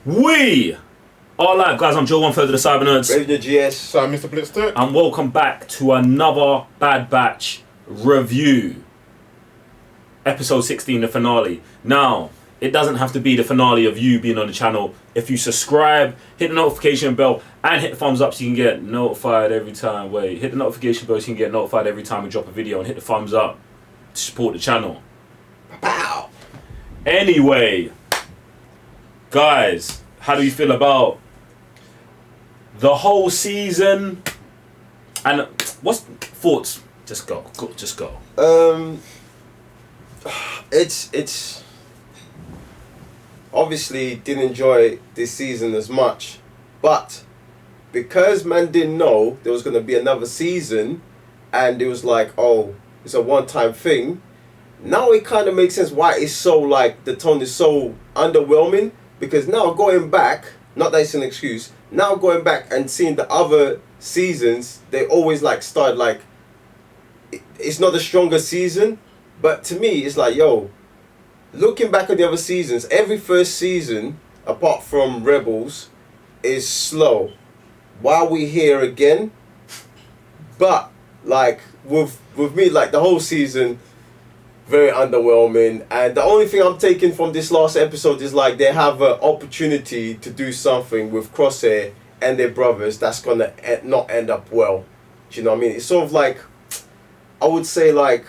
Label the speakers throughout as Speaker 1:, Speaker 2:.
Speaker 1: We are live, guys. I'm Joe, 1/3 of the Cyber Nerds.
Speaker 2: Radio GS.
Speaker 3: So, Mr. Blitztek.
Speaker 1: And welcome back to another Bad Batch review. Episode 16, the finale. Now, it doesn't have to be the finale of you being on the channel. If you subscribe, hit the notification bell, and hit the thumbs up so you can get notified every time. Hit the notification bell so you can get notified every time we drop a video, and hit the thumbs up to support the channel.
Speaker 2: Pow!
Speaker 1: Anyway, guys, how do you feel about the whole season? And what's thoughts? Just go. Just go.
Speaker 2: It's obviously didn't enjoy this season as much, but because man didn't know there was gonna be another season, and it was like, oh, it's a one-time thing. Now it kind of makes sense why it's so like the tone is so underwhelming. Because now going back, not that it's an excuse, now going back and seeing the other seasons, they always like start like, it's not the strongest season, but to me it's like, yo, looking back at the other seasons, every first season, apart from Rebels, is slow. Why are we here again? But like with me, like the whole season, very underwhelming, and the only thing I'm taking from this last episode is like they have an opportunity to do something with Crosshair and their brothers that's gonna not end up well. Do you know what I mean? It's sort of like, I would say like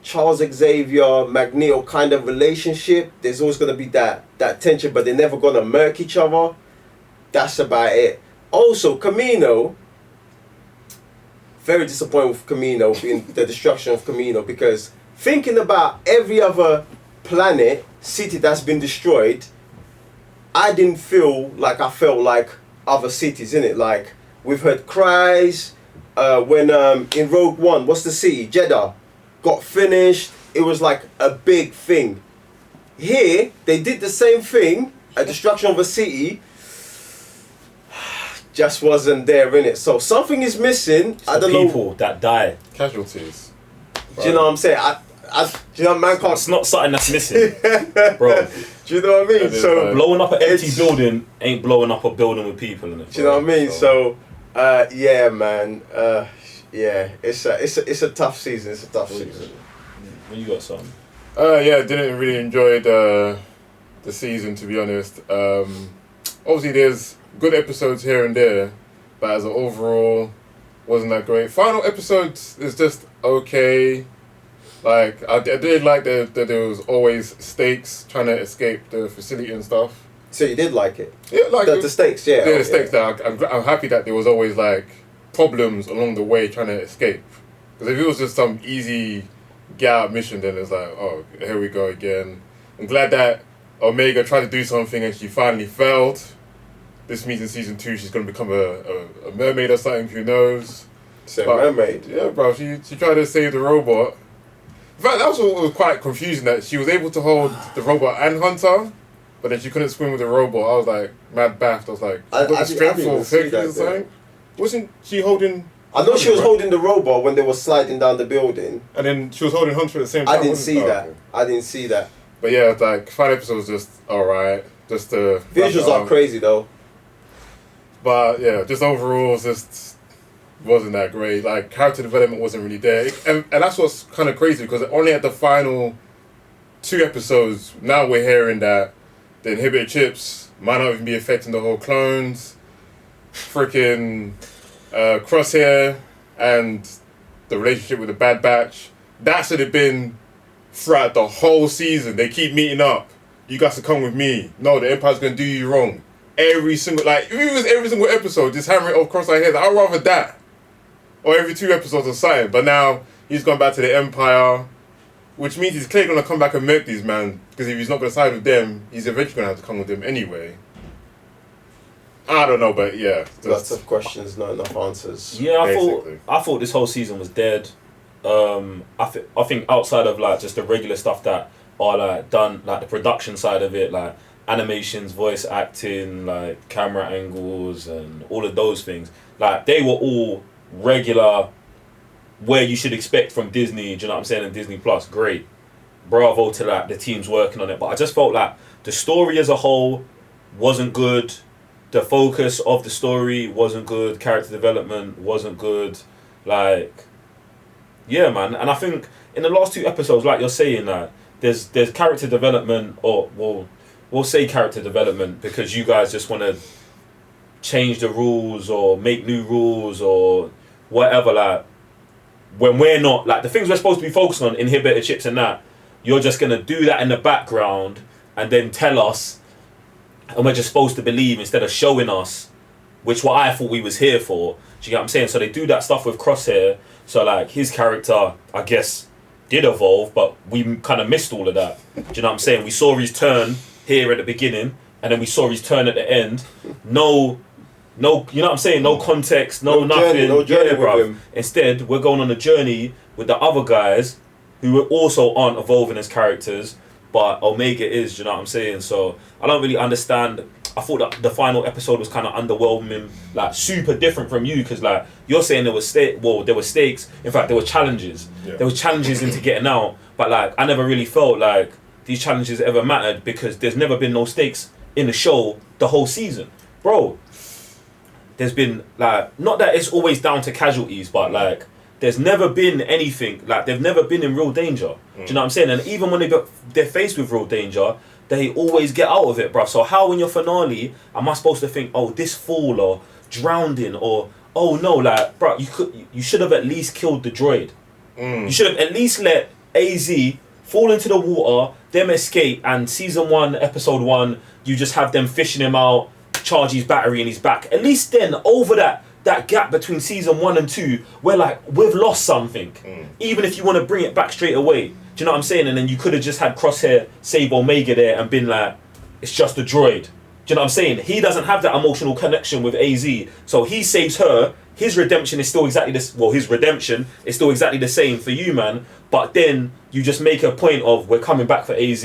Speaker 2: Charles Xavier, Magneto kind of relationship. There's always gonna be that tension, but they're never gonna murk each other. That's about it. Also, Kamino, very disappointed with Kamino, in the destruction of Kamino, because thinking about every other planet, city that's been destroyed, I didn't feel like I felt like other cities, innit? Like, we've heard cries, when in Rogue One, what's the city? Jeddah, got finished, it was like a big thing. Here, they did the same thing, a destruction of a city, just wasn't there, innit? So something is missing.
Speaker 1: It's I don't know. People that die.
Speaker 3: Casualties.
Speaker 2: Do you know what I'm saying? Do you know, man can't.
Speaker 1: It's not something that's missing, bro.
Speaker 2: Do you know what I mean? So
Speaker 1: blowing up an empty building ain't blowing up a building with people in it.
Speaker 2: Do you know what I mean? So, yeah, man. Yeah, it's a tough season. It's a tough season.
Speaker 1: When you got something?
Speaker 3: Yeah, didn't really enjoy the season, to be honest. Obviously, there's good episodes here and there, but as an overall, wasn't that great. Final episodes is just okay. Like, I did like that there was always stakes trying to escape the facility and stuff.
Speaker 2: So you did like it?
Speaker 3: Yeah, like
Speaker 2: the stakes, yeah.
Speaker 3: Yeah, the stakes. That I'm happy that there was always like problems along the way trying to escape. Because if it was just some easy get out mission, then it's like, oh, here we go again. I'm glad that Omega tried to do something and she finally failed. This means in season 2 she's gonna become a mermaid or something. Who knows?
Speaker 2: Mermaid.
Speaker 3: Yeah, bro. She tried to save the robot. In fact, that was quite confusing that she was able to hold the robot and Hunter, but then she couldn't swim with the robot. I was like, mad baffed. I was like, she got the strength for Hercules or something? Wasn't she holding...
Speaker 2: I know she was holding the robot when they were sliding down the building.
Speaker 3: And then she was holding Hunter at the same time.
Speaker 2: I didn't see that. Okay. I didn't see that.
Speaker 3: But yeah, like, final episode was just alright. Just
Speaker 2: visuals are crazy though.
Speaker 3: But yeah, just overall, just wasn't that great. Like, character development wasn't really there, and that's what's kind of crazy, because only at the final 2 episodes now we're hearing that the inhibitor chips might not even be affecting the whole clones. Freaking Crosshair and the relationship with the Bad Batch, that should have been throughout the whole season. They keep meeting up. You guys to come with me. No, the Empire's gonna do you wrong. Every single, like, if it was every single episode, just hammering off cross our heads, I'd rather that. Or every 2 episodes or something. But now, he's gone back to the Empire, which means he's clearly going to come back and murk these man, because if he's not going to side with them, he's eventually going to have to come with them anyway. I don't know, but yeah.
Speaker 2: Lots of questions, not enough answers.
Speaker 1: Yeah, I thought this whole season was dead. I think outside of like just the regular stuff that are like done, like the production side of it, like animations, voice acting, like camera angles and all of those things, like they were all regular where you should expect from Disney, do you know what I'm saying, and Disney Plus. Great. Bravo to like the teams working on it. But I just felt like the story as a whole wasn't good. The focus of the story wasn't good. Character development wasn't good. Like, yeah, man. And I think in the last 2 episodes, like you're saying, that there's character development, or we'll say character development because you guys just want to change the rules or make new rules or whatever. Like, when we're not, like, the things we're supposed to be focusing on, inhibitor chips and that, you're just gonna do that in the background and then tell us, and we're just supposed to believe instead of showing us, which what I thought we was here for. Do you get what I'm saying? So they do that stuff with Crosshair. So like his character, I guess, did evolve, but we kind of missed all of that. Do you know what I'm saying? We saw his turn here at the beginning, and then we saw his turn at the end. No, you know what I'm saying? No context, no nothing.
Speaker 2: No journey with
Speaker 1: bruv.
Speaker 2: him.
Speaker 1: Instead, we're going on a journey with the other guys who also aren't evolving as characters, but Omega is, do you know what I'm saying? So I don't really understand. I thought that the final episode was kind of underwhelming, like super different from you, because like you're saying there were stakes. In fact, there were challenges.
Speaker 3: Yeah.
Speaker 1: There were challenges into getting out, but like I never really felt like these challenges ever mattered because there's never been no stakes in the show the whole season, bro. There's been like, not that it's always down to casualties, but like there's never been anything, like they've never been in real danger. Do you know what I'm saying? And even when they're faced with real danger, they always get out of it, bruv. So how in your finale am I supposed to think, oh, this fool or drowning, or oh no, like, bruv, you should have at least killed the droid. You should have at least let AZ fall into the water, them escape, and season 1, episode 1, you just have them fishing him out, charge his battery in his back. At least then, over that gap between season 1 and 2, we're like, we've lost something. Even if you want to bring it back straight away. Do you know what I'm saying? And then you could have just had Crosshair save Omega there and been like, it's just a droid. Do you know what I'm saying? He doesn't have that emotional connection with AZ. So he saves her. His redemption is still exactly this. Well, his redemption is still exactly the same for you, man. But then you just make a point of, we're coming back for AZ,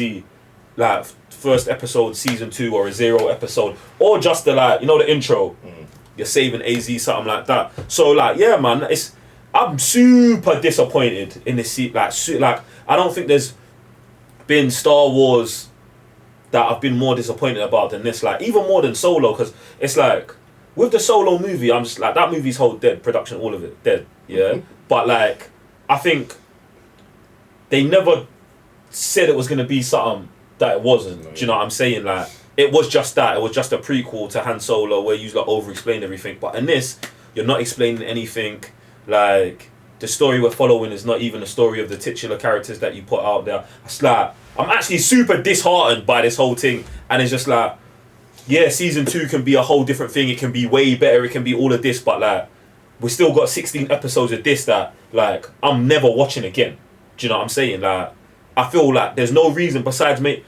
Speaker 1: like first episode, season 2, or a 0 episode, or just the, like, you know, the intro. You're saving AZ, something like that. So like, yeah, man, I'm super disappointed in this seat. Like I don't think there's been Star Wars that I've been more disappointed about than this. Like, even more than Solo, because it's like with the Solo movie, I'm just like, that movie's whole dead, production, all of it dead. Yeah, but like I think they never said it was gonna be something that it wasn't. Do you know what I'm saying? Like, it was just that. It was just a prequel to Han Solo where you like over-explain everything. But in this, you're not explaining anything. Like, the story we're following is not even the story of the titular characters that you put out there. It's like, I'm actually super disheartened by this whole thing. And it's just like, yeah, season 2 can be a whole different thing. It can be way better. It can be all of this. But like, we still got 16 episodes of this that, like, I'm never watching again. Do you know what I'm saying? Like, I feel like there's no reason besides me.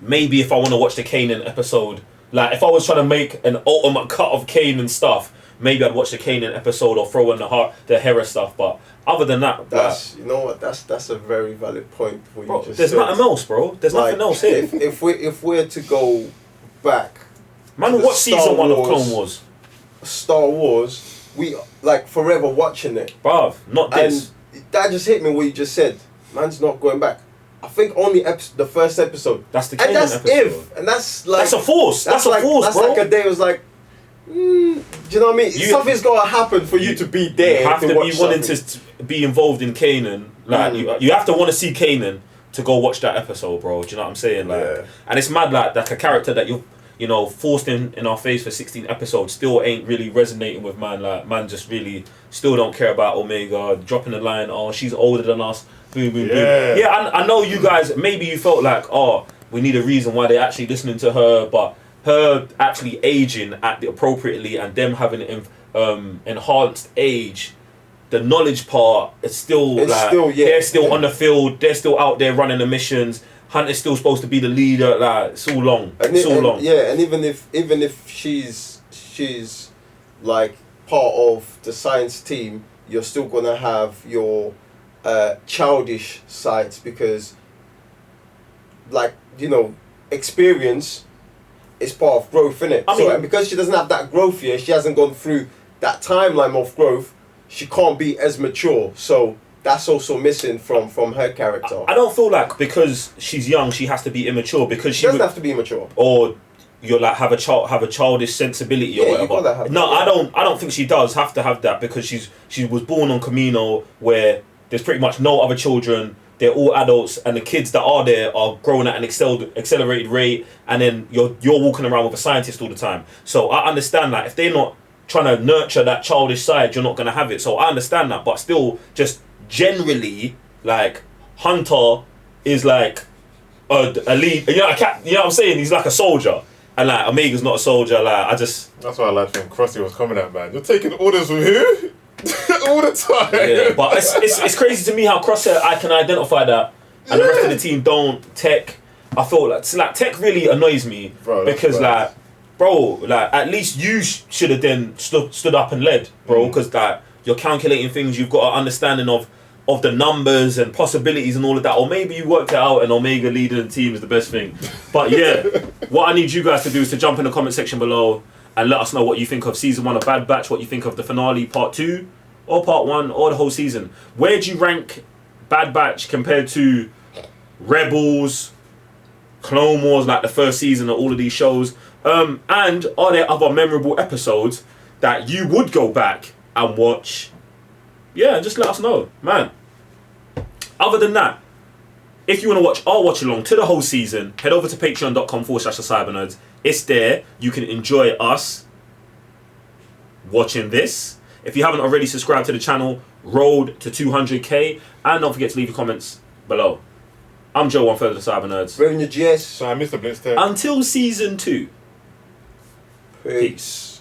Speaker 1: Maybe if I want to watch the Kanan episode, like if I was trying to make an ultimate cut of Kanan stuff, maybe I'd watch the Kanan episode or throw in the Hera stuff. But other than that,
Speaker 2: that's, you know what, that's a very valid point. What
Speaker 1: bro,
Speaker 2: you just
Speaker 1: there's
Speaker 2: said.
Speaker 1: nothing else, bro. There's
Speaker 2: like,
Speaker 1: nothing else here.
Speaker 2: If we're to go back,
Speaker 1: Man, watch season 1 of Clone Wars.
Speaker 2: Star Wars, we like forever watching it,
Speaker 1: Bruv, not this.
Speaker 2: And that just hit me what you just said. Man's not going back. I think only the first episode.
Speaker 1: That's the
Speaker 2: and
Speaker 1: Kanan
Speaker 2: that's
Speaker 1: episode.
Speaker 2: And that's like,
Speaker 1: that's a force. That's
Speaker 2: like,
Speaker 1: a force,
Speaker 2: that's
Speaker 1: bro.
Speaker 2: like a day. It was like, do you know what I mean? Something's gotta happen for you to be there.
Speaker 1: You have to
Speaker 2: watch
Speaker 1: be wanting
Speaker 2: something.
Speaker 1: to be involved in Kanan. Like you have to want to see Kanan to go watch that episode, bro. Do you know what I'm saying? Like,
Speaker 2: Yeah.
Speaker 1: and it's mad like a character that you know forced in our face for 16 episodes still ain't really resonating with man. Like, man just really still don't care about Omega. Dropping the line, oh, she's older than us. Boom, boom, boom. Yeah, I know you guys. Maybe you felt like, oh, we need a reason why they're actually listening to her, but her actually aging appropriately and them having enhanced age, the knowledge part is still they're still on the field, they're still out there running the missions. Hunter's still supposed to be the leader. Like, it's all long.
Speaker 2: Yeah, and even if she's like part of the science team, you're still gonna have your childish sides because, like, you know, experience is part of growth, innit? And because she doesn't have that growth yet, she hasn't gone through that timeline of growth, she can't be as mature. So that's also missing from her character.
Speaker 1: I don't feel like because she's young she has to be immature, because
Speaker 2: she doesn't have to be immature.
Speaker 1: Or you're like have a childish sensibility or
Speaker 2: Yeah, you
Speaker 1: whatever.
Speaker 2: gotta have
Speaker 1: No,
Speaker 2: that, yeah.
Speaker 1: I don't think she does have to have that, because she was born on Kamino, where there's pretty much no other children. They're all adults, and the kids that are there are growing at an accelerated rate, and then you're walking around with a scientist all the time. So I understand that if they're not trying to nurture that childish side, you're not gonna have it. So I understand that, but still, just generally, like Hunter is like a lead. You know, you know what I'm saying? He's like a soldier, and like Omega's not a soldier. Like
Speaker 3: That's why I like when Crossy was coming at, man. You're taking orders from who? All the time.
Speaker 1: Yeah, but it's crazy to me how Crosshair I can identify that, and the rest of the team don't. Tech, I feel like Tech really annoys me,
Speaker 3: bro,
Speaker 1: because like, bro, like at least you should have then stood up and led, bro, because like you're calculating things, you've got an understanding of the numbers and possibilities and all of that, or maybe you worked it out and Omega leading the team is the best thing. But yeah, what I need you guys to do is to jump in the comment section below and let us know what you think of season 1 of Bad Batch, what you think of the finale part 2 or part 1 or the whole season. Where do you rank Bad Batch compared to Rebels, Clone Wars, like the first season of all of these shows? And are there other memorable episodes that you would go back and watch? Yeah, just let us know, man. Other than that, if you want to watch our watch along to the whole season, head over to patreon.com/cybernerds. It's there. You can enjoy us watching this. If you haven't already subscribed to the channel, road to 200k, and don't forget to leave your comments below. I'm Joe, 1/3 of the Cyber Nerds.
Speaker 2: Revenue GS.
Speaker 3: So I missed the Blitztek.
Speaker 1: Until season 2.
Speaker 2: Peace.